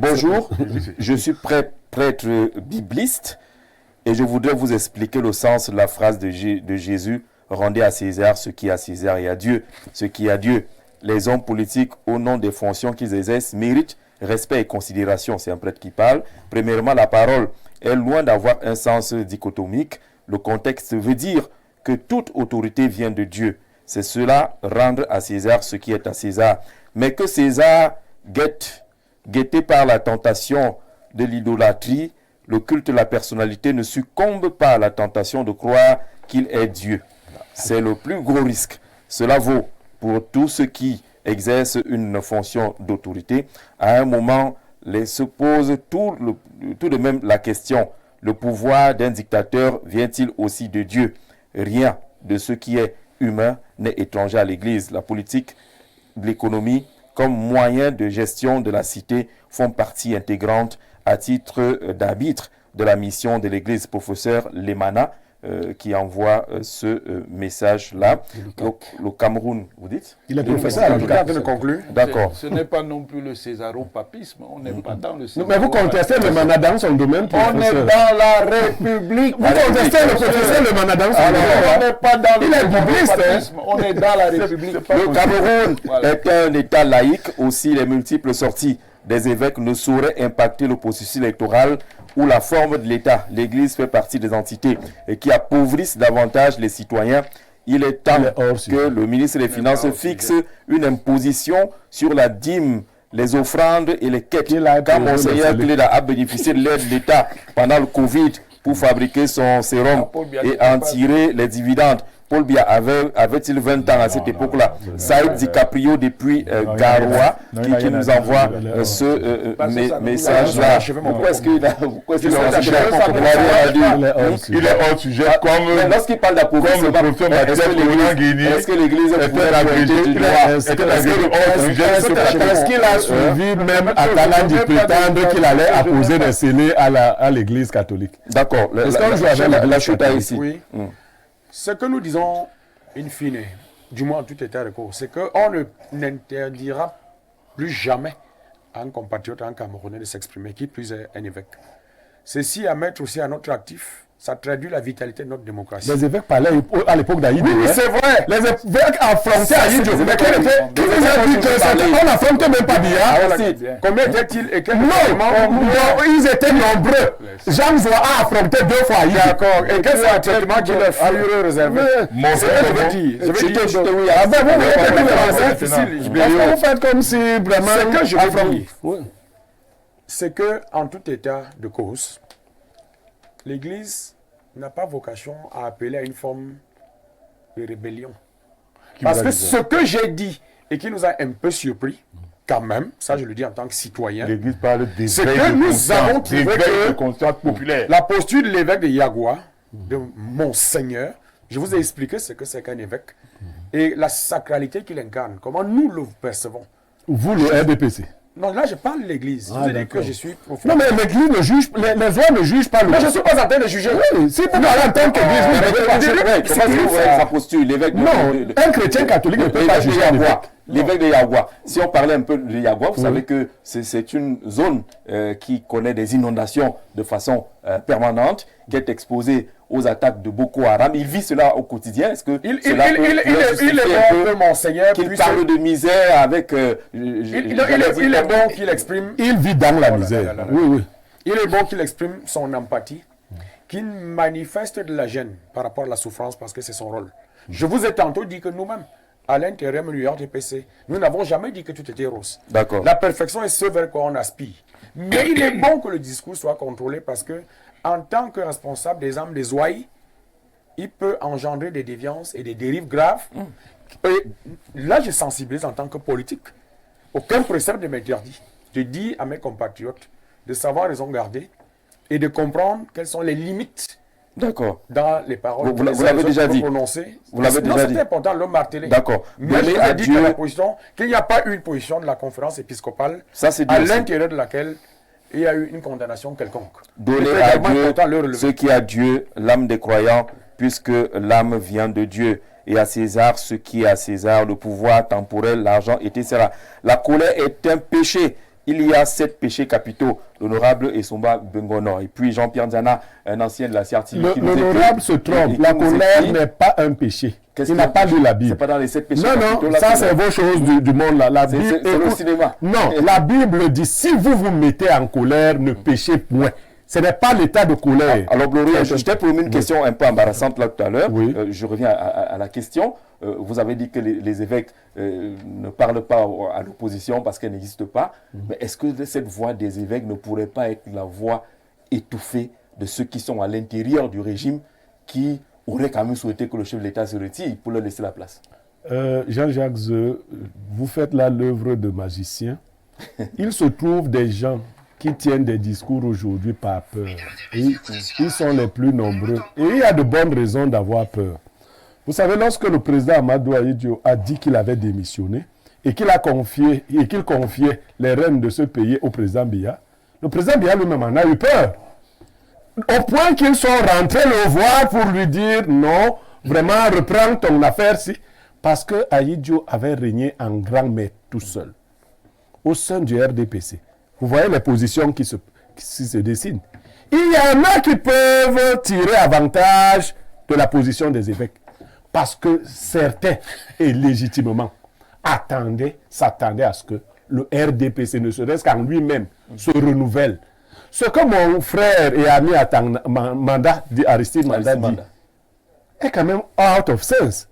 Bonjour, je suis prêtre bibliste et je voudrais vous expliquer le sens de la phrase de Jésus: rendez à César ce qui est à César et à Dieu ce qui est à Dieu. Les hommes politiques, au nom des fonctions qu'ils exercent, méritent respect et considération. C'est un prêtre qui parle. Premièrement, la parole est loin d'avoir un sens dichotomique. Le contexte veut dire que toute autorité vient de Dieu. C'est cela, rendre à César ce qui est à César. Mais que César, guetté par la tentation de l'idolâtrie, le culte de la personnalité, ne succombe pas à la tentation de croire qu'il est Dieu. C'est le plus gros risque. Cela vaut pour tous ceux qui exercent une fonction d'autorité. À un moment, se pose tout de même la question: le pouvoir d'un dictateur vient-il aussi de Dieu? Rien de ce qui est humain n'est étranger à l'Église. La politique, l'économie, comme moyen de gestion de la cité, font partie intégrante à titre d'arbitre de la mission de l'Église. Professeur Lemana, qui envoie ce message-là. Le Cameroun, vous dites? Il est professeur. Je viens de conclure. D'accord. Ce n'est pas non plus le césaropapisme. On n'est pas dans le césaropapisme. Mais vous contestez le Lemana dans son domaine, On est dans la République. Vous contestez le professeur Lemana dans son domaine. On n'est pas dans le césaropapisme. On est dans la République. Le Cameroun est un État laïque. Aussi, les multiples sorties des évêques ne sauraient impacter le processus électoral ou la forme de l'État. L'Église fait partie des entités qui appauvrissent davantage les citoyens. Il est temps que le ministre des Finances fixe une imposition sur la dîme, les offrandes et les quêtes. Quand Monseigneur Cléda a bénéficié de l'aide de l'État pendant le Covid pour fabriquer son sérum et en tirer les dividendes, Paul Biya avait-il 20 ans à cette époque-là? Saïd DiCaprio depuis Garoua qui nous envoie ce message-là. Pourquoi est-ce qu'il a... Il est hors sujet. Comme lorsqu'il parle d'appauvrissement, est-ce que l'Église pourrait arrêter du droit? Est-ce qu'il a suivi même Atala de prétendre qu'il allait apposer des scellés à l'Église catholique? D'accord. Est-ce qu'on joue avec la chute ici? Oui. Ce que nous disons, in fine, du moins en tout état de cause, c'est qu'on n'interdira plus jamais à un compatriote, à un Camerounais de s'exprimer, qui plus est un évêque. Ceci à mettre aussi à notre actif, ça traduit la vitalité de notre démocratie. Les évêques parlaient à l'époque d'Aïdjo. Oui, c'est vrai. Les évêques affrontaient Aïdjo. Mais qui vous a dit qu'on n'affrontait même pas Biya? Combien étaient-ils et quel ils étaient nombreux. Jean Zoua a affronté 2 fois Aïdjo. D'accord. Et quel est le traitement qu'il a fureux réservé? Je vous faites comme si vraiment... Ce que je veux dire, c'est qu'en tout état de cause, l'Église n'a pas vocation à appeler à une forme de rébellion. Parce que ce que j'ai dit et qui nous a un peu surpris, quand même, ça je le dis en tant que citoyen, l'Église parle c'est que nous avons trouvé que la posture de l'évêque de Yagoua, de Monseigneur, je vous ai expliqué ce que c'est qu'un évêque et la sacralité qu'il incarne, comment nous le percevons. Vous, le RDPC. Non, là, je parle de l'Église. Je dis que je suis profond. Non, mais l'Église ne juge, les lois ne jugent pas le... Mais je ne suis pas en train de juger. Oui, si vous parlez en tant qu'Église, vous ne devez pas juger. Sa posture, l'évêque... Non, un chrétien catholique ne peut pas juger l'évêque. L'évêque de Yagoua. Si on parlait un peu de Yagoua, vous savez que c'est une zone qui connaît des inondations de façon permanente, qui est exposée aux attaques de Boko Haram. Il vit cela au quotidien. Est-ce que il est bon, Monseigneur, qu'il parle de misère avec... il est bon qu'il exprime... Il vit dans la misère. Oui, oui. Il est bon qu'il exprime son empathie, qu'il manifeste de la gêne par rapport à la souffrance parce que c'est son rôle. Je vous ai tantôt dit que nous-mêmes, à l'intérieur du RDPC, nous n'avons jamais dit que tout était rose. D'accord. La perfection est ce vers quoi on aspire. Mais il est bon que le discours soit contrôlé parce que, en tant que responsable des âmes des ouailles, il peut engendrer des déviances et des dérives graves. Et là, je sensibilise en tant que politique. Aucun précepte ne m'interdit de dire à mes compatriotes de savoir raison garder et de comprendre quelles sont les limites. D'accord. Dans les paroles vous l'avez déjà dit. Vous l'avez déjà dit. C'est important de le marteler. D'accord. Mais je vous ai dit qu'il n'y a pas eu une position de la conférence épiscopale à l'intérieur de laquelle il y a eu une condamnation quelconque. Donner à Dieu ce qui est à Dieu, l'âme des croyants, puisque l'âme vient de Dieu. Et à César ce qui est à César, le pouvoir temporel, l'argent, etc. La colère est un péché. il y a 7 péchés capitaux. L'honorable Essomba Bengono. Et puis Jean-Pierre Ndiana, un ancien de la CRTV. L'honorable se trompe. La colère n'est pas un péché. Il n'a pas lu la Bible. C'est pas dans les 7 péchés capitaux. Non, ça c'est vos choses du monde là. La Bible, c'est le cinéma. Non, la Bible dit, si vous vous mettez en colère, ne péchez point. Ce n'est pas l'état de colère. Alors, Gloria, je t'ai promis une question un peu embarrassante là tout à l'heure. Oui. Je reviens à la question. Vous avez dit que les évêques ne parlent pas à l'opposition parce qu'elle n'existe pas. Mais est-ce que cette voix des évêques ne pourrait pas être la voix étouffée de ceux qui sont à l'intérieur du régime qui auraient quand même souhaité que le chef de l'État se retire pour leur laisser la place? Jean-Jacques Zeu, vous faites là l'œuvre de magicien. Il se trouve des gens qui tiennent des discours aujourd'hui par peur. Et ils sont les plus nombreux. Et il y a de bonnes raisons d'avoir peur. Vous savez, lorsque le président Amadou Ahidjo a dit qu'il avait démissionné et qu'il confiait les rênes de ce pays au président Biya, le président Biya lui-même en a eu peur. Au point qu'ils sont rentrés le voir pour lui dire non, vraiment reprends ton affaire-ci. Parce que Ahidjo avait régné en grand maître tout seul, au sein du RDPC. Vous voyez les positions qui se dessinent. Il y en a qui peuvent tirer avantage de la position des évêques. Parce que certains, et légitimement, s'attendaient à ce que le RDPC, ne serait-ce qu'en lui-même, se renouvelle. Ce que mon frère et ami Aristide Manda dit est quand même out of sense.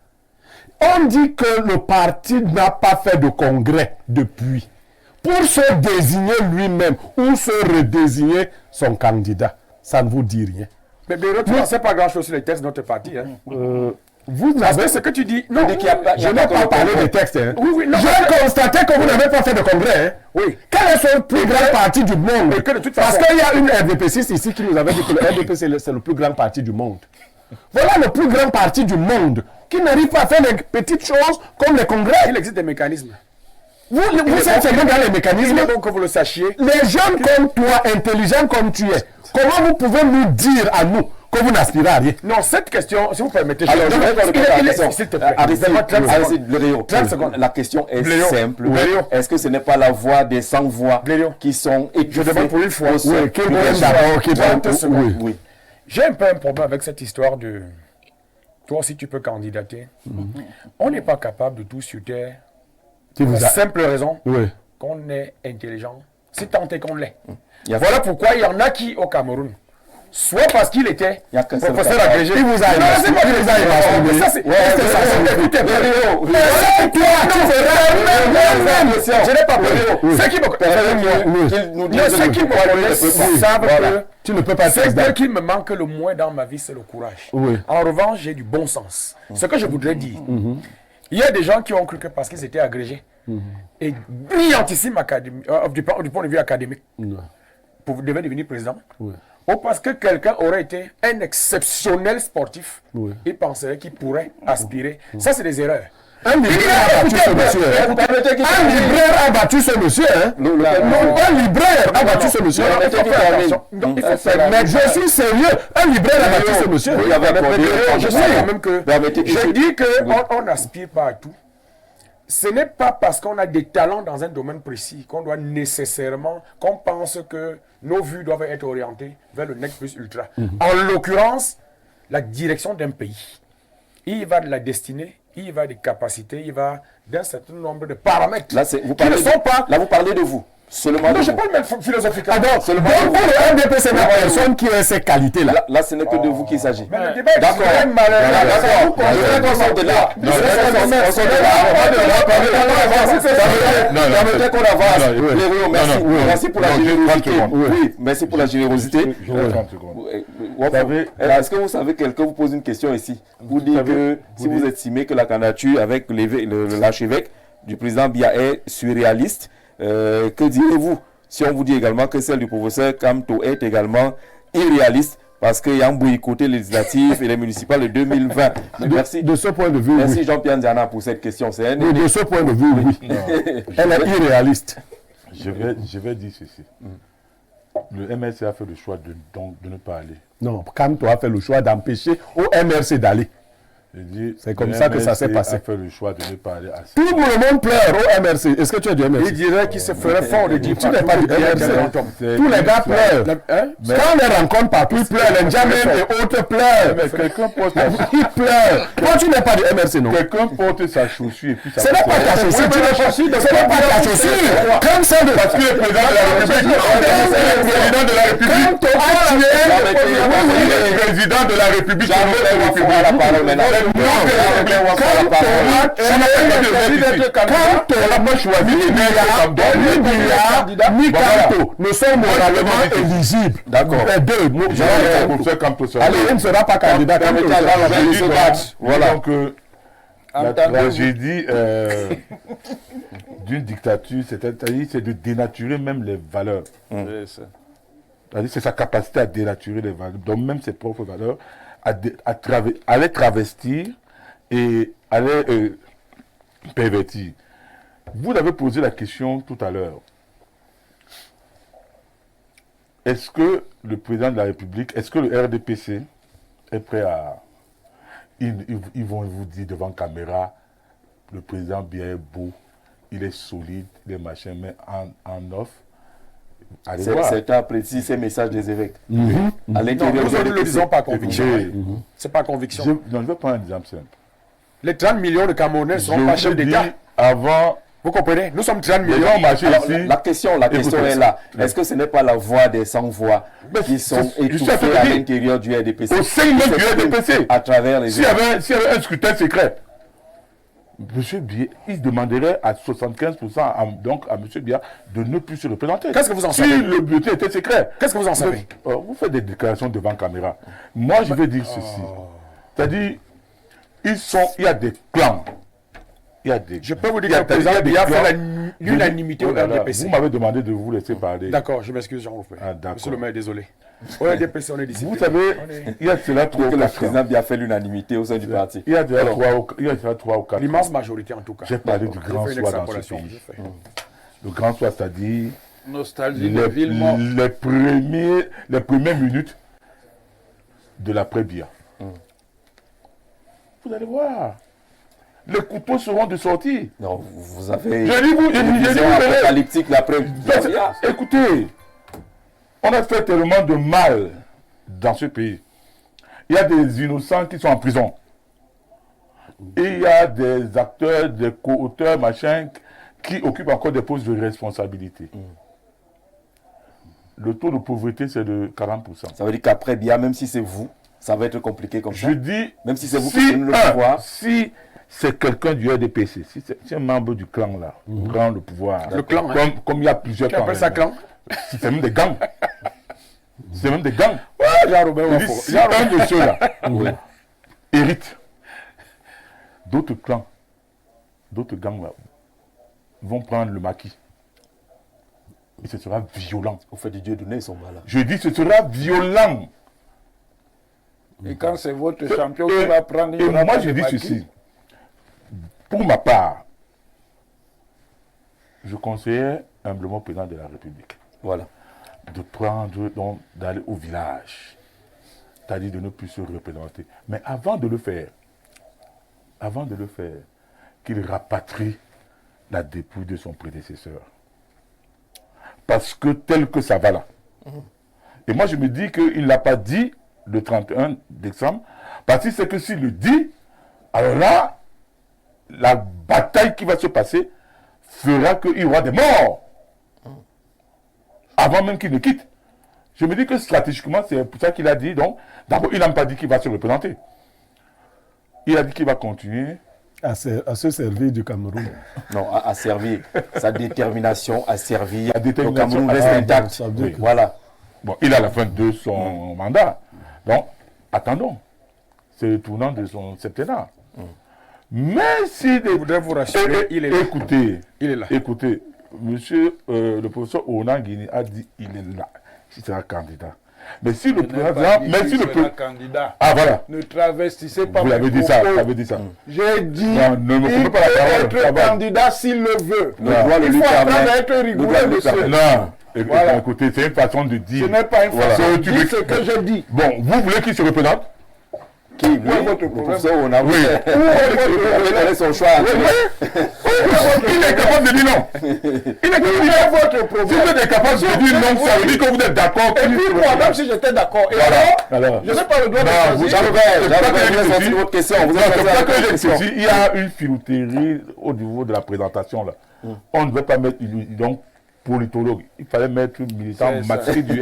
On dit que le parti n'a pas fait de congrès depuis pour se désigner lui-même ou se redésigner son candidat. Ça ne vous dit rien. Mais Béro, tu ne sais pas grand-chose sur les textes de notre parti. Hein. Vous n'avez ce que tu dis. Non, je n'ai pas parlé des textes. Hein. Oui, j'ai constaté que vous n'avez pas fait de congrès. Hein. Oui. Quel est le plus grand parti du monde? Et que de toute Parce façon... qu'il y a une RDPCiste ici qui nous avait dit que le RDPC c'est le plus grand parti du monde. Voilà le plus grand parti du monde qui n'arrive pas à faire les petites choses comme les congrès. Il existe des mécanismes. Vous êtes seulement dans les mécanismes. Il est bon que vous le sachiez. Les jeunes comme toi, intelligents comme tu es, comment vous pouvez nous dire à nous que vous n'aspirez à rien? Non, cette question, si vous permettez, alors, je vais répondre à la question. S'il te plaît. La question est simple. Est-ce que ce n'est pas la voix des sans-voix qui sont étouffées? Je demande pour une fois. Oui. J'ai un peu un problème avec cette histoire de... Toi aussi, tu peux candidater. On n'est pas capable de tout sur terre. Pour la simple raison qu'on est intelligent. C'est tant est qu'on l'est. Voilà pourquoi il y en a qui, au Cameroun, soit parce qu'il était professeur agrégé, il vous a je n'ai pas parlé. Ceux qui me connaissent savent que tu ne peux pas c'est ce qui me manque le moins dans ma vie, c'est le courage. En revanche, j'ai du bon sens. Ce que je voudrais dire, il y a des gens qui ont cru que parce qu'ils étaient agrégés et brillantissimes du point de vue académique, devaient devenir président. Ou parce que quelqu'un aurait été un exceptionnel sportif, il penserait qu'il pourrait aspirer. Ça, c'est des erreurs. Un libraire a battu ce monsieur. Un libraire a battu ce monsieur. Un libraire a battu ce monsieur. Mais je suis sérieux. Un libraire a battu ce monsieur. Je sais quand même que... Je dis qu'on n'aspire pas à tout. Ce n'est pas parce qu'on a des talents dans un domaine précis qu'on doit nécessairement, qu'on pense que nos vues doivent être orientées vers le nec plus ultra. En l'occurrence, la direction d'un pays. Il va de la destinée, il va des capacités, il va d'un certain nombre de paramètres. Là, vous parlez de vous. Seulement non, je parle même philosophiquement. Donc, pour le RDP, c'est la personne qui a ces qualités-là. Là, ce n'est que de vous qu'il s'agit. Mais le débat est extrêmement malheureux. Permettez qu'on avance. Merci pour la générosité. Oui, merci pour la générosité. Est-ce que vous savez, quelqu'un vous pose une question ici? Vous dites que si vous estimez que la candidature avec l'archevêque du président Biya est surréaliste, que direz-vous si on vous dit également que celle du professeur Kamto est également irréaliste parce qu'il y a un boycotté législatif et les municipales de 2020? Merci. De ce point de vue, merci Jean-Pierre Ndiana pour cette question. De ce point de vue, oui. Elle est irréaliste. Je vais dire ceci. Le MRC a fait le choix de ne pas aller. Non, Kamto a fait le choix d'empêcher au MRC d'aller. C'est comme ça que ça s'est passé. a fait le choix de ne pas aller à Tout le monde pleure au MRC. Est-ce que tu es du MRC? Il dirait qu'il se ferait fort de dire Tu n'es pas du MRC. Tous les gars pleurent. Quand on les rencontre partout, ils pleurent. Les Jamel et autres pleurent. Mais quelqu'un porte Ils pleurent. Toi, tu n'es pas du MRC, non? quelqu'un porte sa chaussure et puis ça. Ce n'est pas ta chaussure. Ce n'est pas ta chaussure. Comme ça, Parce qu'il est président de la République. Président de la République. quand tu es Président de la République. nous sommes moralement éligibles. D'accord. Les deux. Allez, il ne sera pas candidat. Voilà. Donc, la tragédie d'une dictature, c'est-à-dire c'est de dénaturer même les valeurs. C'est-à-dire c'est sa capacité à dénaturer les valeurs, donc même ses propres valeurs, à les travestir et à les pervertir. Vous avez posé la question tout à l'heure. Est-ce que le président de la République, est-ce que le RDPC est prêt à... Ils vont vous dire devant caméra, le président bien est beau, il est solide, il est machin, mais en off, allez voir. C'est un précis, ces messages des évêques. À Non, l'intérieur nous ne le disons pas conviction. Oui. C'est pas conviction. Je vais prendre un exemple simple. Les 30 millions de Camerounais ne Je sont pas vous chefs dis, d'État. avant, Vous comprenez? Nous sommes 30 les millions. gens marchaient Alors, ici. la question Écoutez, est là. Est-ce que ce n'est pas la voix des sans-voix qui sont étouffées à l'intérieur du RDPC? Au sein même du RDPC. À travers les S'il y avait un scrutin secret, M. Biya, il demanderait à 75% donc à M. Biya de ne plus se représenter. Qu'est-ce que vous en Si savez? le bulletin était secret. Qu'est-ce que vous en savez? Vous faites des déclarations devant caméra. Moi, je vais dire ceci. C'est-à-dire, il y a des clans. Il y a des... Je peux vous dire que le président Biya fait l'unanimité au RDPC. Vous m'avez demandé de vous laisser parler. D'accord, je m'excuse, Jean-Rouffet. Ah, d'accord. Monsieur le maire, désolé. Au RDPC, on est discipliné. Vous savez, il y a cela Pour 3 que ou le 4 ans. président bien fait l'unanimité au sein du parti. Il y a déjà 3 ou 4 ans. L'immense majorité, en tout cas. J'ai parlé du J'ai grand fait une soir dans ce extrapolation, pays. j'ai fait. Le grand soir, c'est-à-dire Nostalgie de Villemont. les premières minutes de l'après-Biya. Vous allez voir. Les couteaux seront de sortie. Non, vous avez Je dis vous, une vision apocalyptique l'après. Écoutez, on a fait tellement de mal dans ce pays. Il y a des innocents qui sont en prison. Et il y a des acteurs, des co-auteurs, machin, qui occupent encore des postes de responsabilité. Le taux de pauvreté, c'est de 40%. Ça veut dire qu'après Biya, même si c'est vous, ça va être compliqué comme ça. Je dis, Même si c'est vous qui prenez le pouvoir. si c'est quelqu'un du RDPC, si c'est un membre du clan là, prend le pouvoir. Le clan, hein. Comme il y a plusieurs Qui appelle ça clan? C'est même des gangs. C'est même des gangs. Jean-Robert Je dis, Wafo. si un de ceux-là hérite, d'autres clans, d'autres gangs là, vont prendre le maquis. Et ce sera violent. Au fait du Dieu donné, ils sont malades. Je dis, ce sera violent. Et quand c'est votre champion qui va prendre... il y Et aura moi, pas je de dis maquis. ceci. Pour ma part, je conseillais humblement au président de la République Voilà. de prendre, donc, d'aller au village. C'est-à-dire de ne plus se représenter. Mais avant de le faire, qu'il rapatrie la dépouille de son prédécesseur. Parce que tel que ça va là. Et moi, je me dis qu'il ne l'a pas dit le 31 décembre. Parce que c'est que s'il le dit, alors là, la bataille qui va se passer fera qu'il y aura des morts. Avant même qu'il ne quitte. Je me dis que stratégiquement, c'est pour ça qu'il a dit, donc, d'abord, il n'a pas dit qu'il va se représenter. Il a dit qu'il va continuer. À se servir du Cameroun. Non, à servir. Sa détermination à servir. La Le détermination Cameroun à reste servir. intact. Ça veut dire Oui. que- Voilà. Bon, il est à la fin de son mandat. Donc, attendons. C'est le tournant de son septennat. Mais si... Je voudrais vous rassurer, il est là. Écoutez, Il est là. écoutez, monsieur, le professeur Onan Guini a dit il est là. Il sera candidat. Mais si le Je n'ai pas président... dit Mais qu'il si le sera président... candidat. Ah, voilà. Ne travestissez pas Vous mes l'avez dit ça, propos. vous avez dit ça. J'ai dit Non, ne me il coupez peut pas la parole, ça être va. candidat s'il le veut. Le droit le Il lui faut apprendre permet. à être Le rigoureux, droit le lui monsieur. permet. Non. Voilà. Écoutez, c'est une façon de dire. Ce n'est pas une Voilà. façon de Tu dire veux- ce que je dis. Bon, vous voulez qu'il se représente? Qui lui, votre le problème? professeur Onabo. Oui. Il avait son choix. Il est capable de dire non. Il est capable de dire votre problème. Si vous êtes capable de dire non, ça veut dire que vous êtes d'accord. Et puis moi, même si j'étais d'accord, et alors, je n'ai pas le droit de choisir. J'avais sorti votre question. Vous C'est pour ça que avez j'ai question. dit, il y a une filouterie au niveau de la présentation là. On ne veut pas mettre donc politologue. Il fallait mettre militant C'est ça. masqué du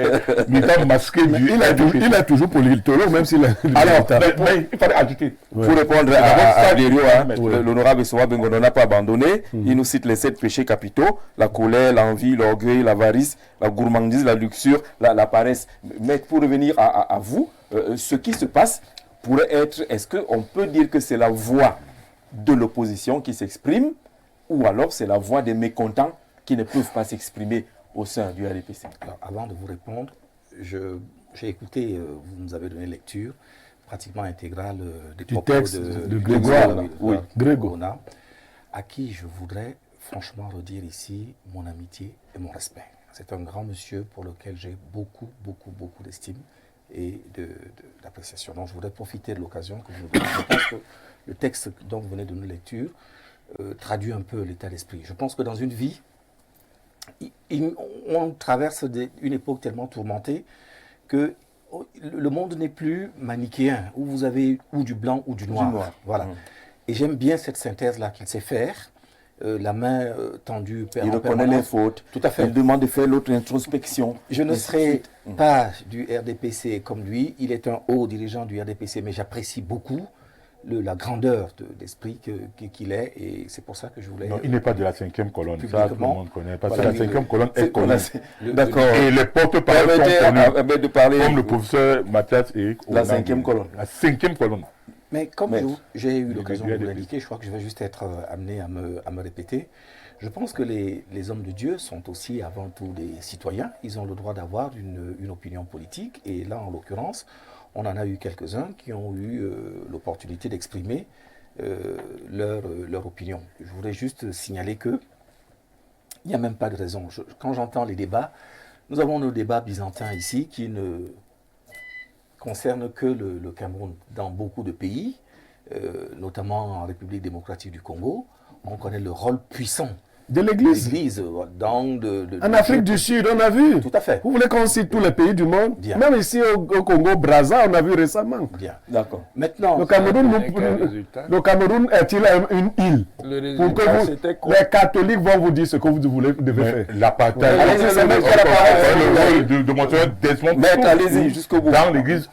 militant masqué du Il est toujours politologue, même s'il est. Alors, mais il fallait ajouter. Pour répondre à Lério, Ouais. l'honorable Soa Bengono n'a pas abandonné. Il nous cite les 7 péchés capitaux: la colère, l'envie, l'orgueil, l'avarice, la gourmandise, la luxure, la paresse. Mais pour revenir à vous, ce qui se passe pourrait être, est-ce qu'on peut dire que c'est la voix de l'opposition qui s'exprime, ou alors c'est la voix des mécontents qui ne peuvent pas s'exprimer au sein du RDPC? Alors, avant de vous répondre, j'ai écouté, vous nous avez donné lecture pratiquement intégrale des Du propos texte de Grégoire, Grégoire, oui, Grégo. Ona, à qui je voudrais franchement redire ici mon amitié et mon respect. C'est un grand monsieur pour lequel j'ai beaucoup d'estime et d'appréciation. Donc je voudrais profiter de l'occasion que vous nous donnez. Je pense que le texte dont vous venez de donner lecture traduit un peu l'état d'esprit. Je pense que dans une vie, on traverse une époque tellement tourmentée que le monde n'est plus manichéen, où vous avez ou du blanc ou du noir. Voilà. Et j'aime bien cette synthèse-là qu'il sait faire, la main tendue Il reconnaît les fautes. Tout à fait. Il demande de faire l'autre introspection. Je ne serai pas du RDPC comme lui. Il est un haut dirigeant du RDPC, mais j'apprécie beaucoup la grandeur d'esprit qu'il est, et c'est pour ça que je voulais... Non, il n'est pas de la 5e colonne, ça tout le monde connaît. Parce que la 5e colonne est connue. D'accord. Et les porte-parole sont connus, de parler comme le professeur Mathias Eric. la 5e colonne. La 5e colonne. Mais comme j'ai eu du l'occasion de vous RDPC. l'indiquer, je crois que je vais juste être amené à me répéter. Je pense que les hommes de Dieu sont aussi avant tout des citoyens. Ils ont le droit d'avoir une opinion politique, et là, en l'occurrence, on en a eu quelques-uns qui ont eu l'opportunité d'exprimer leur opinion. Je voudrais juste signaler que il n'y a même pas de raison. Quand j'entends les débats, nous avons nos débats byzantins ici qui ne concernent que le Cameroun. Dans beaucoup de pays, notamment en République démocratique du Congo, on connaît le rôle puissant De l'Église. l'Église En Afrique du Sud, on a vu. Tout à fait. Vous voulez qu'on cite tous les pays du monde? Bien. Même ici au Congo, Brazza, on a vu récemment. Bien. D'accord. Maintenant, Le Cameroun, quel résultat? le Cameroun est-il une île? Le Pour que résultat, vous, c'était quoi? les catholiques vont vous dire ce que vous devez Mais faire. l'apartheid, Allez-y, c'est même pas la parole. le rôle de Monseigneur Desmond Maître, Tutu allez-y, jusqu'au bout. dans l'église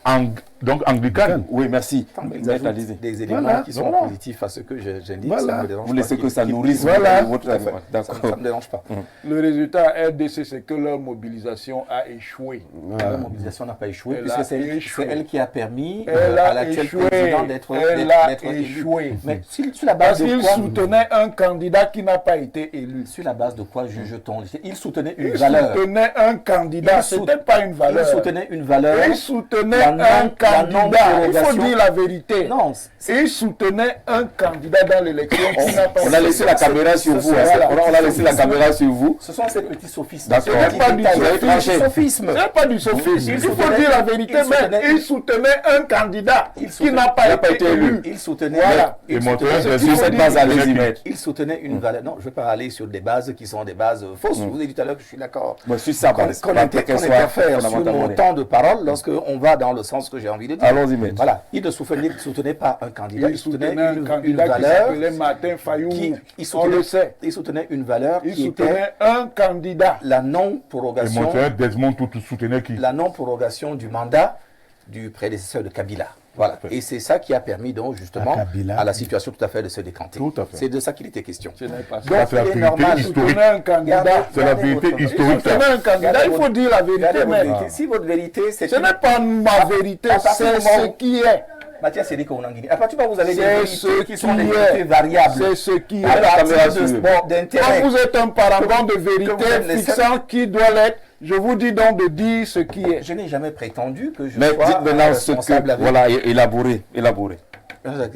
anglicane. Oui, merci. mais ils Maître, ajoutent allez-y. des éléments Voilà. qui sont positifs à ce que j'indique. Voilà. Ça me dérange Vous pas laissez que ça nourrisse Voilà. votre... Tout à fait. D'accord. Ça ne me dérange pas. Le résultat à RDC, c'est que leur mobilisation a échoué. La mobilisation n'a pas échoué, Elle puisque a c'est échoué. elle qui a permis Elle à a l'actuel échoué. président d'être Elle a élu. échoué. Mais sur la base Parce de qu'il quoi soutenait un candidat qui n'a pas été élu. Sur la base de quoi juge-t-on? Il soutenait une Il valeur. soutenait un candidat, ce n'était pas une Il valeur. soutenait une valeur. Il soutenait La un non- candidat. la Il faut non-prorogation. dire la vérité. Non, Il soutenait un candidat dans l'élection qui n'a pas On a laissé la caméra sur vous. On a laissé la caméra sur vous. ce sont ces petits sophismes. D'accord. Ces Ce n'est petits pas du détails. sophisme. Sophisme. Ce n'est pas du sophisme. Il faut soutenait- dire la vérité, il soutenait- mais il soutenait un candidat Il qui soutenait- n'a pas été élu. Il soutenait. Voilà. Et il Monseigneur soutenait- Sur cette base, allez-y, maître. Il soutenait une valeur. Non, je ne vais pas aller sur des bases qui sont des bases fausses. Je vous ai dit tout à l'heure que je suis d'accord. Moi, je suis ça. Qu'on interfère sur mon temps de parole lorsqu'on va dans le sens que j'ai envie de dire. Allons-y, maître. Voilà. Il ne soutenait pas un candidat, Il il soutenait soutenait un une candidat qui valeur. s'appelait Martin Fayou. Il On le sait. Il soutenait une valeur Il qui était soutenait un candidat. la Et non-prorogation, Monseigneur Desmond Tutu soutenait qui? la non-prorogation du mandat du prédécesseur de Kabila. Voilà. Et c'est ça qui a permis donc justement À Kabila. à la situation tout à fait de se décanter. Tout à fait. C'est de ça qu'il était question. Ce n'est pas ça. Donc c'est la il est vérité normal. Il historique. soutenait un candidat. C'est la vérité votre- historique, Il soutenait un candidat. Il faut dire la Regardez vérité, votre mais vérité. Si votre vérité, c'est ce n'est pas ma vérité, À partir c'est du moment ce où- qui est. Mathias Sédé Kounangini. À partir du moment où vous avez des C'est vérités ce qui sont des qui vérités est. variables, C'est ce qui est. à partir caméra de suivre. sport d'intérêt. Quand vous êtes un parangon de que vous vérité êtes les fixant qui doit l'être, je vous dis donc de dire ce qui est. Je n'ai jamais prétendu que je Mais sois dites maintenant ce responsable que... avec. Voilà, élaborer.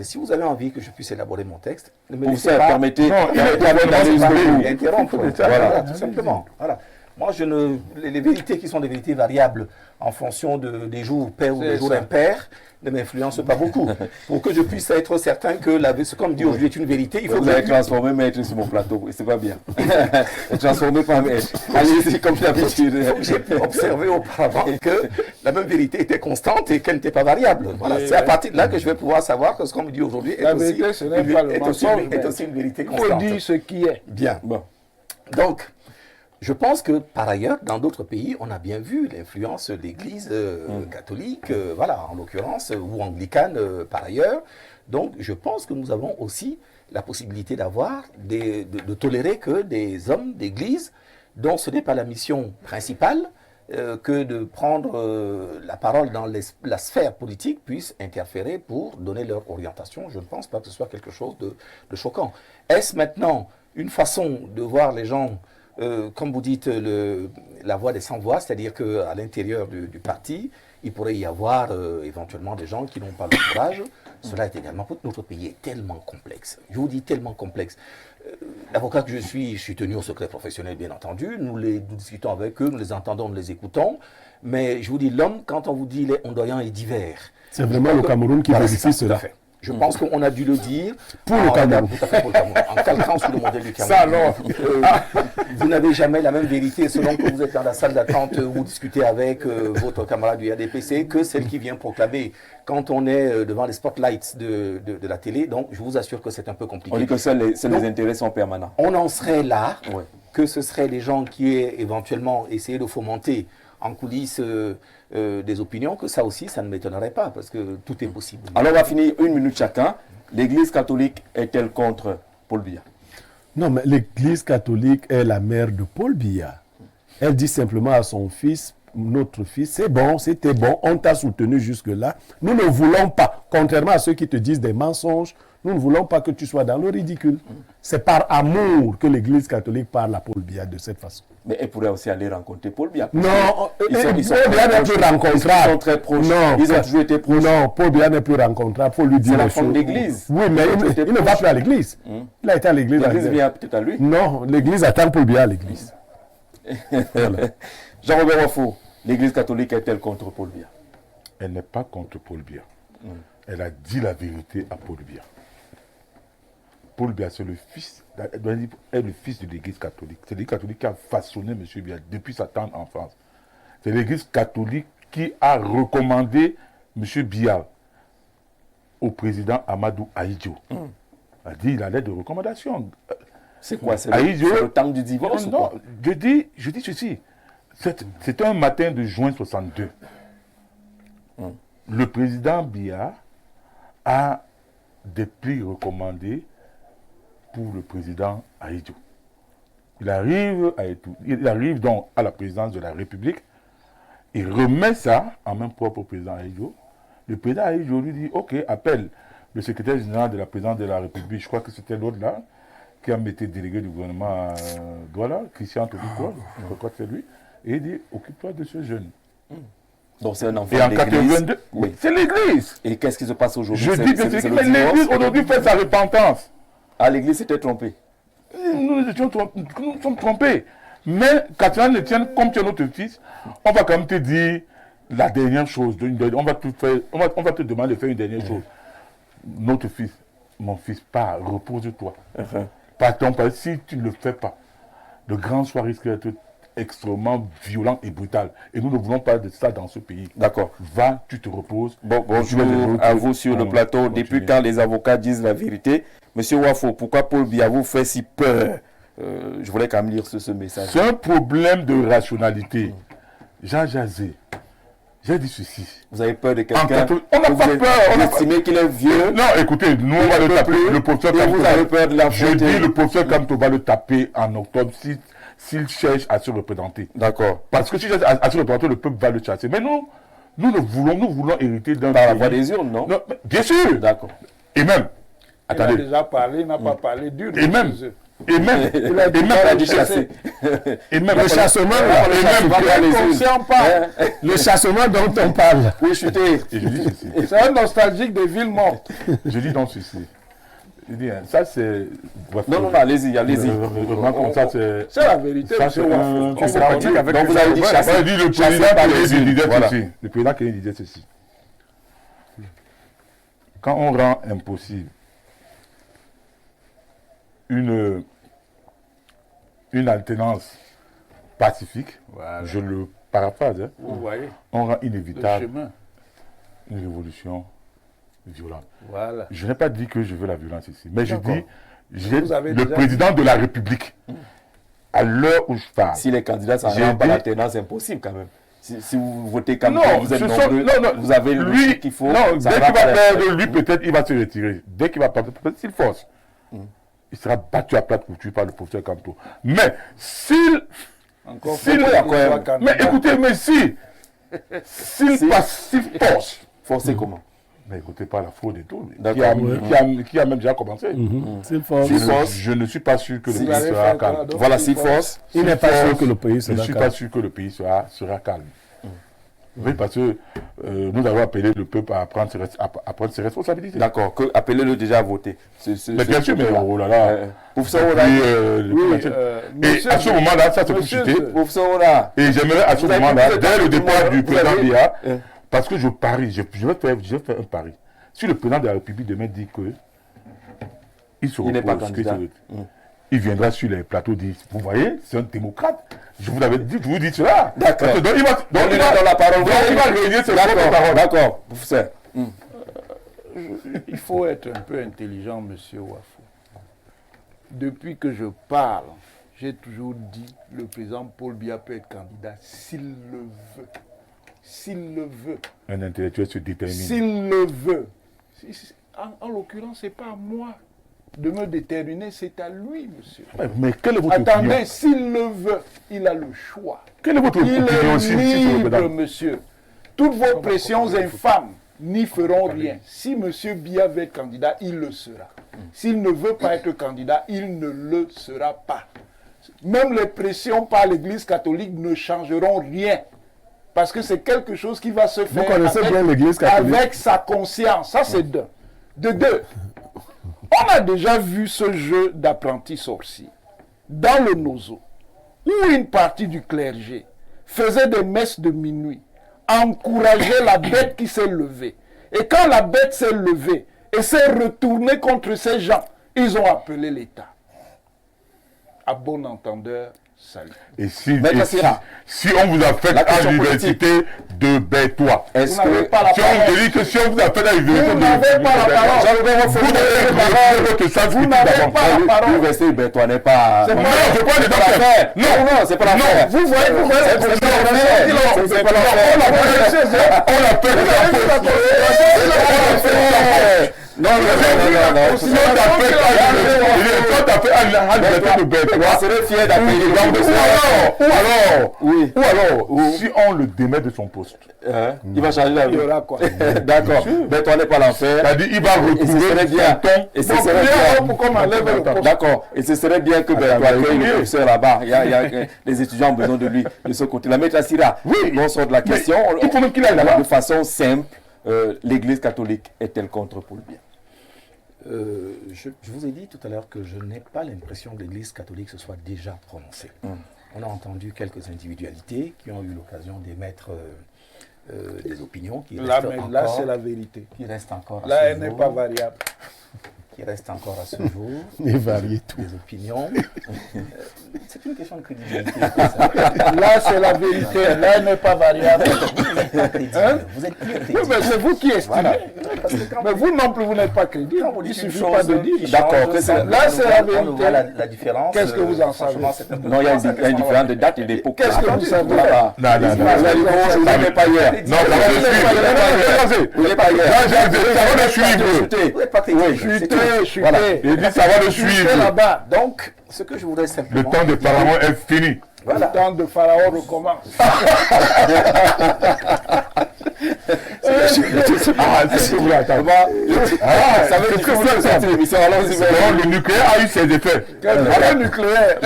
Si vous avez envie que je puisse élaborer mon texte, ne me Pour laissez ça, pas permettez Non, il est d'aller jusqu'au bout. interrompre. Voilà. Voilà, tout simplement. Voilà. Moi, les vérités qui sont des vérités variables en fonction des jours pairs ou des jours impairs ne m'influencent pas beaucoup. Pour que je puisse être certain que ce qu'on me dit aujourd'hui est une vérité, il faut vous avez transformé maître sur mon plateau, et c'est pas bien. Transformé par maître. Allez-y, comme d'habitude. J'ai pu observer auparavant que la même vérité était constante et qu'elle n'était pas variable. Voilà, c'est à partir de là que je vais pouvoir savoir que ce qu'on me dit aujourd'hui est aussi une vérité constante. Il faut dire ce qui est. Bien. Bon. Donc, je pense que par ailleurs, dans d'autres pays, on a bien vu l'influence de l'Église catholique, voilà, en l'occurrence, ou anglicane par ailleurs. Donc, je pense que nous avons aussi la possibilité de tolérer que des hommes d'Église, dont ce n'est pas la mission principale, que de prendre la parole dans la sphère politique, puissent interférer pour donner leur orientation. Je ne pense pas que ce soit quelque chose de choquant. Est-ce maintenant une façon de voir les gens, comme vous dites, la voix des sans-voix, c'est-à-dire qu'à l'intérieur du parti, il pourrait y avoir éventuellement des gens qui n'ont pas le courage. Cela est également, notre pays est tellement complexe. Je vous dis tellement complexe. L'avocat que je suis tenu au secret professionnel, bien entendu. Nous discutons avec eux, nous les entendons, nous les écoutons. Mais je vous dis, l'homme, quand on vous dit il est ondoyant et divers. C'est vraiment le Cameroun qui vérifie cela. Tout à fait. Je pense qu'on a dû le dire pour le Cameroun. Tout à fait pour le Cameroun. En calquant sur le modèle du Cameroun. Ça alors, vous n'avez jamais la même vérité selon que vous êtes dans la salle d'attente où vous discutez avec votre camarade du RDPC que celle qui vient proclamer quand on est devant les spotlights de la télé. Donc, je vous assure que c'est un peu compliqué. On dit que les intérêts sont permanents. On en serait là, que ce seraient les gens qui aient éventuellement essayé de fomenter en coulisses des opinions, que ça aussi, ça ne m'étonnerait pas, parce que tout est possible. Alors, on va finir 1 minute chacun. L'Église catholique est-elle contre Paul Biya? Non, mais l'Église catholique est la mère de Paul Biya. Elle dit simplement à son fils, notre fils, c'est bon, c'était bon, on t'a soutenu jusque-là. Nous ne voulons pas, contrairement à ceux qui te disent des mensonges, nous ne voulons pas que tu sois dans le ridicule. C'est par amour que l'Église catholique parle à Paul Biya de cette façon. Mais elle pourrait aussi aller rencontrer Paul Biya. Non, ils sont Paul Biya n'est plus rencontrable. Ils sont très proches. Non, ils ont toujours été proches. Non, Paul Biya n'est plus rencontrable. Faut lui dire c'est la femme de l'Église. Oui, mais il ne va plus à l'Église. Il a été à l'Église. L'Église vient peut-être à lui. Non, l'Église attend Paul Biya à l'Église. Voilà. Jean-Robert Wafo, l'Église catholique est-elle contre Paul Biya? Elle n'est pas contre Paul Biya. Elle a dit la vérité à Paul Biya. Paul Biya, c'est le fils de l'Église catholique. C'est l'Église catholique qui a façonné M. Biya depuis sa tendre enfance. C'est l'Église catholique qui a recommandé M. Biya au président Amadou Ahidjo. A dit il a l'aide de recommandation. C'est quoi? C'est le temps du divorce? Non, je dis ceci. C'était un matin de juin 62. Le président Biya a des plis recommandés pour le président Ahidjo. Il arrive donc à la présidence de la République, il remet ça en main propre au président Ahidjo. Le président Ahidjo lui dit, ok, appelle le secrétaire général de la présidence de la République, je crois que c'était l'autre là, qui a été délégué du gouvernement Douala, Christian Tobicol, je crois que c'est lui, et il dit, occupe-toi de ce jeune. Donc c'est un enfant et en de l'Église. 82, oui. C'est l'Église. Et qu'est-ce qui se passe aujourd'hui? Je dis que c'est l'Église aujourd'hui fait sa repentance. Ah, l'Église s'était trompée. Nous sommes trompés. Mais quand tu le tiens comme tu es notre fils, on va quand même te dire la dernière chose. On va te demander de faire une dernière chose. Notre fils, mon fils, pars, repose-toi. Partons, parce que si tu ne le fais pas, le grand soir risque d'être extrêmement violent et brutal. Et nous ne voulons pas de ça dans ce pays. D'accord. Va, tu te reposes. Bonjour à vous sur le plateau. Depuis quand les avocats disent la vérité? Monsieur Wafo, pourquoi Paul Biya vous fait si peur? Je voulais quand même lire ce message. C'est un problème de rationalité. Jean Jazé, j'ai dit ceci. Vous avez peur de quelqu'un? On n'a pas peur. Vous estimez qu'il est vieux? Non, écoutez, nous on va le taper. Le professeur vous avez peur de la Je dis le professeur Kamto va le taper en octobre s'il cherche à se représenter. D'accord. Parce que s'il cherche à se représenter, le peuple va le chasser. Mais nous voulons hériter d'un par la voie des urnes, non? Bien sûr. D'accord. Et même, il a déjà parlé, il n'a pas parlé d'urne. Et même, le chassement, le chassement dont on parle. Oui, chuté. C'est un nostalgique des villes mortes. Je dis donc ceci. Je dis, hein, ça c'est... Non, allez-y. Vraiment comme ça, c'est... C'est la vérité, Ça, monsieur c'est Wafo. un... C'est pratique avec Donc les vous avez dit Arabes. chasser. On dit le Chassé président par Kennedy les yeux. disait Voilà. ceci. Le président Kennedy disait ceci. Quand on rend impossible une alternance pacifique, Voilà. je le paraphrase, hein, Vous voyez on rend le inévitable chemin. une révolution violente. Voilà. Je n'ai pas dit que je veux la violence ici, mais je D'accord. dis, j'ai Vous avez le déjà président de la République, à l'heure où je parle, Si les candidats s'en J'ai rendent pas dit- l'alternance, c'est impossible quand même. Si vous votez comme non, vous êtes ce sont- nombreux, non, vous avez le lui, chiffre qu'il faut. non, ça dès va qu'il pas va les- perdre, lui peut-être il va se retirer. Dès qu'il va perdre, peut-être s'il force, il sera battu à plate couture par le professeur Camto. Mais s'il Encore S'il- faut-il qu'il soit mais candidat. écoutez, mais s'il force, Forcer comment? mais écoutez pas la fraude et tout, D'accord. qui a même déjà commencé. S'il force, Je ne suis pas sûr que le Vous pays allez sera faire calme. quoi, donc, Voilà, s'il s'il force. il n'est pas sûr que le pays Je se ne suis pas sûr que le pays sera calme. Oui, parce que nous avons appelé le peuple à prendre ses responsabilités. D'accord, appelez-le déjà à voter. Mais bien sûr, mais oh là là. Professeur Ola, Puis, Oui, et monsieur- à ce moment-là, ça se peut monsieur- chuter. professeur Ola, Et j'aimerais à ce Vous avez- moment-là, vous êtes- dès le départ du vous président avez- Biya, Euh. parce que je parie, je vais faire un pari. Si le président de la République demain dit que il se Il n'est pas repose, candidat. il viendra sur les plateaux dire, vous voyez, c'est un démocrate. Je vous l'avais dit, je vous dis cela. D'accord. Parce que donc, il va donnez-le dans la parole. donc, il va réunir ses propres D'accord, paroles. d'accord, professeur. Il faut être un peu intelligent, monsieur Wafo. Depuis que je parle, j'ai toujours dit le président Paul Biya peut être candidat s'il le veut. S'il le veut. Un intellectuel se détermine. S'il le veut. En l'occurrence, ce n'est pas à moi de me déterminer, c'est à lui, monsieur. Mais quelle est votre Attendez, opinion? s'il le veut, il a le choix. Quelle est votre Il opinion est aussi sur le libre, président? monsieur. Toutes vos pressions infâmes n'y feront rien. Si monsieur Biya veut être candidat, il le sera. S'il ne veut pas être candidat, il ne le sera pas. Même les pressions par l'Église catholique ne changeront rien. Parce que c'est quelque chose qui va se Vous faire connaissez bien l'Église catholique. avec sa conscience. Ça, c'est d'un. De deux, on a déjà vu ce jeu d'apprenti sorcier dans le Nozo, où une partie du clergé faisait des messes de minuit, encourageait la bête qui s'est levée. Et quand la bête s'est levée et s'est retournée contre ces gens, ils ont appelé l'État. À bon entendeur, salut. Et si on vous a fait La à question l'université de Bétois, Est-ce Vous n'avez que pas la si on vous parole. dit que si on vous a fait à l'université Vous de n'avez pas la parole. vous devez votre sens Vous n'avez pas la parole. l'université de toi n'est pas. C'est Non, pas- je crois que C'est pas l'affaire. Non, c'est pas l'affaire. Vous voyez, C'est pas l'affaire. C'est pas l'affaire. on l'appelle Non, non. si on t'appelle à l'université de Bétois, On serait fier d'appeler les gens de ça. Oui. ou alors, si on le démet de son poste, Il va changer la Il y vie. aura quoi? D'accord. Mais toi n'est pas l'enfer. c'est-à-dire il va Et ce retrouver serait bien. son ton. Et ce Donc, serait bien, bien. pour qu'on enlève le poste. D'accord. Et ce serait bien que ben, toi, accueilles le professeur là-bas. Il y a les étudiants ont besoin de lui de ce côté-là. Maître Assira, on sort de la question. il faut même qu'il aille là-bas. De façon simple, l'Église catholique est-elle contre Paul Biya? Je vous ai dit tout à l'heure que je n'ai pas l'impression que l'Église catholique se soit déjà prononcée. On a entendu quelques individualités qui ont eu l'occasion d'émettre des opinions qui Là, restent mais là, encore- c'est la vérité. qui restent encore à Là, ce elle n'est jour, pas variable. qui restent encore à ce jour, Il varie tout. des opinions. C'est une question de crédibilité. Là, c'est la vérité. Là, elle n'est pas variable. Vous êtes plus Oui, crédible. mais c'est vous qui estimez. Voilà. Parce que quand Mais vous non plus, vous n'êtes pas crédible. Quand vous Il dites une suffit chose pas de dire. qui D'accord, change, que c'est- là, c'est la on vérité. voit la différence. Qu'est-ce que vous en franchement, savez? c'est un- Non, il y a une différence de date et d'époque. Qu'est-ce que vous savez? Voilà. Non, non, non. Vous n'avez pas hier. Non, Vous n'avez pas hier. ça va le suivre. Vous n'êtes pas crédible. Chuter, chuter. Voilà. Il dit ça va le Chuter suivre. là-bas. Donc, ce que je voudrais Le simplement... temps de Pharaon est fini. Le temps de Pharaon recommence. C'est vrai, attends. Ça veut dire que cette émission, allons-y. Donc, le nucléaire a eu ses effets. Le nucléaire.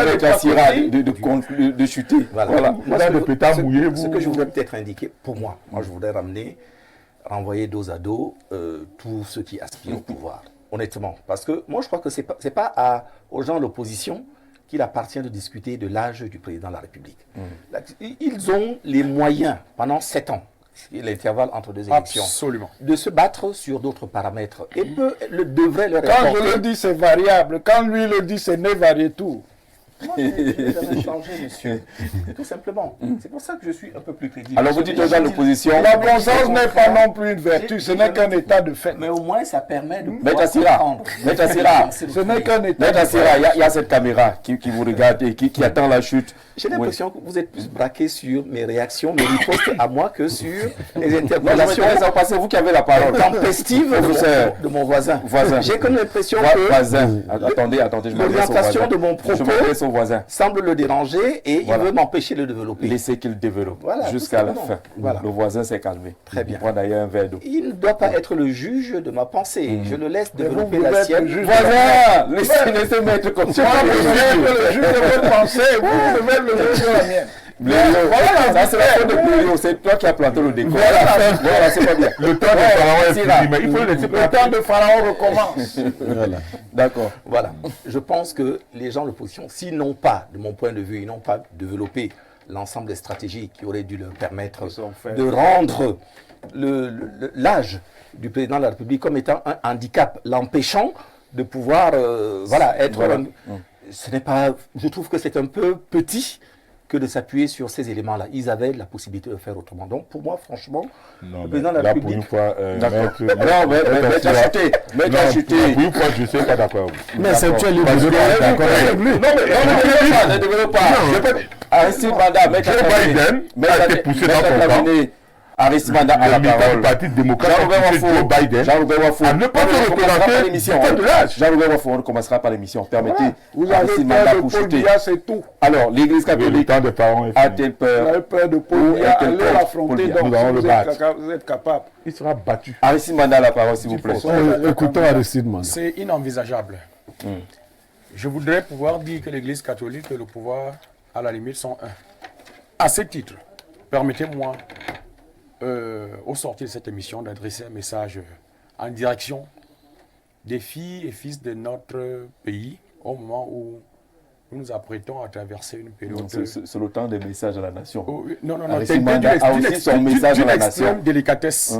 Avec la Syrah de chuter. Voilà. Voilà. Moi, Là, le pétard mouillé, ce que je voudrais peut-être indiquer, pour moi, je voudrais ramener renvoyer dos à dos tous ceux qui aspirent au pouvoir, honnêtement. Parce que moi, je crois que ce n'est pas aux gens de l'opposition qu'il appartient de discuter de l'âge du président de la République. Ils ont les moyens, pendant 7 ans, l'intervalle entre 2 élections, Absolument. de se battre sur d'autres paramètres. Et devrait leur Quand importer. je le dis, c'est variable. Quand lui le dit, c'est ne varié tout. Moi, je n'ai jamais changé, monsieur. Tout simplement. C'est pour ça que je suis un peu plus crédible. Alors vous dites aux gens de l'opposition, La bon sens n'est pas non plus une vertu, ce n'est qu'un état de fait. Mais au moins, ça permet de Maître pouvoir Assira, comprendre. Maître Assira, Ce n'est qu'un état Maître de Assira, fait. il y a cette caméra qui vous regarde et qui attend la chute. J'ai l'impression que vous êtes plus braqué sur mes réactions, mes ripostes à moi que sur les Non, interpellations c'est vous qui avez la parole. tempestives de mon voisin. Voisin. J'ai comme l'impression Voisin. Attendez, je m'adresse au l'orientation voisin. de mon Je m'adresse au propos voisin. semble le déranger et Voilà. il veut m'empêcher de le développer. Laissez qu'il développe Voilà, jusqu'à la tout fin. simplement. Voilà. Le voisin s'est calmé. Très bien. Il prend d'ailleurs un verre d'eau. Il ne doit pas être le juge de ma pensée. Je le laisse développer vous la êtes sienne. le juge. Voisin, laissez mettre comme ça. Quand vous êtes le juge de votre pensée, vous devez être le juge de la mienne. Voilà, ça c'est la faute de Blériot. C'est toi qui as planté le décor. Voilà, c'est pas bien. Le temps de Pharaon est Assira. fini, mais il faut le laisser Le temps de Pharaon recommence. Voilà. D'accord. Voilà. Je pense que les gens de l'opposition, s'ils n'ont pas, de mon point de vue, ils n'ont pas développé l'ensemble des stratégies qui auraient dû leur permettre de rendre l'âge du président de la République comme étant un handicap, l'empêchant de pouvoir être... Voilà. Ce n'est pas... Je trouve que c'est un peu petit que de s'appuyer sur ces éléments-là. Ils avaient la possibilité de faire autrement. Donc, pour moi, franchement, Non, le président de la là, pour République... une fois, D'accord. Non, mais tu as chuté. Mais tu as chuté. Pour une fois, je ne suis pas d'accord. Mais c'est tu es libre Parce de que- parler d'accord avec lui. Ne développe pas. Aristide Banda, Maître Joe Biden a été poussé dans son camp. Aristide Banda a la Le militant du parole. Parti démocrate a Jean-Robert poussé Joe Wafo. Biden Jean-Robert Wafo. à ne pas se On commencera représenter par l'émission. du fait de l'âge. Jean-Robert Wafo, on commencera par l'émission. Permettez Vous avez Aristide peur Banda de pour Paul chuter. Biya, c'est tout. Alors, l'Église Le catholique temps de Pharaon est fini. a-t-elle Vous avez peur? peur de Paul Où Biya, est-elle allez Paul l'affronter Biya? donc Nous allons si le vous battre. vous êtes capable. Il sera battu. Aristide Banda a la parole, s'il vous plaît. Écoutons Aristide Manda. C'est inenvisageable. Je voudrais pouvoir dire que l'Église catholique et le pouvoir, à la limite, sont un. À ce titre, permettez-moi, au sortir de cette émission, d'adresser un message en direction des filles et fils de notre pays au moment où nous nous apprêtons à traverser une période... C'est le temps des messages à la nation. Oh, non, Aristide Banda a aussi son message à la nation. extrême délicatesse.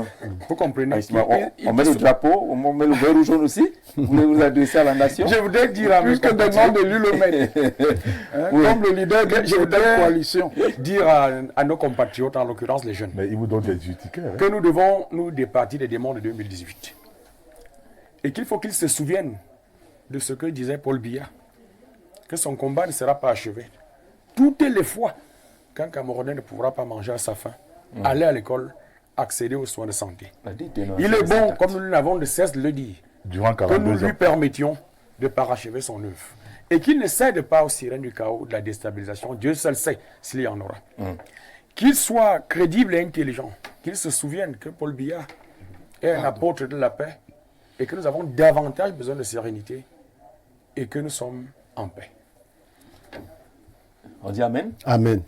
Vous comprenez? Aristide Banda, on met le drapeau, on met le vert ou jaune aussi. Vous voulez vous adresser à la nation? Je voudrais dire à plus que de nom de lui le maître. Comme le leader de Je cette voudrais coalition. dire à nos compatriotes, en l'occurrence les jeunes, Mais il vous donne des justifications. que nous devons nous départir des démons de 2018. Et qu'il faut qu'ils se souviennent de ce que disait Paul Biya, que son combat ne sera pas achevé. Toutes les fois qu'un Camerounais ne pourra pas manger à sa faim, aller à l'école, accéder aux soins de santé. Il est bon, comme nous n'avons de cesse de le dire, Durant que nous 42 ans. lui permettions de parachever son œuvre. Et qu'il ne cède pas aux sirènes du chaos, de la déstabilisation. Dieu seul sait s'il y en aura. Qu'il soit crédible et intelligent. Qu'il se souvienne que Paul Biya est un apôtre de la paix et que nous avons davantage besoin de sérénité et que nous sommes en paix. On dit Amen? Amen.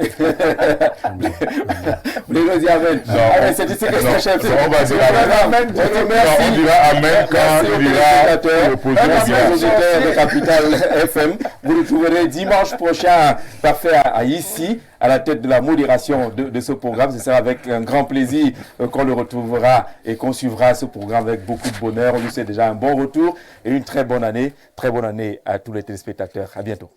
Vous voulez dire Amen? Amen, c'est ce que je cherche. On va dire Amen. On dira Amen quand il dira l'opposition. Merci aux auditeurs de Capital FM. Vous retrouverez dimanche prochain Parfait à ici, à la tête de la modération de ce programme. Ce sera avec un grand plaisir qu'on le retrouvera et qu'on suivra ce programme avec beaucoup de bonheur. On lui souhaite déjà un bon retour et une très bonne année. Très bonne année à tous les téléspectateurs. À bientôt.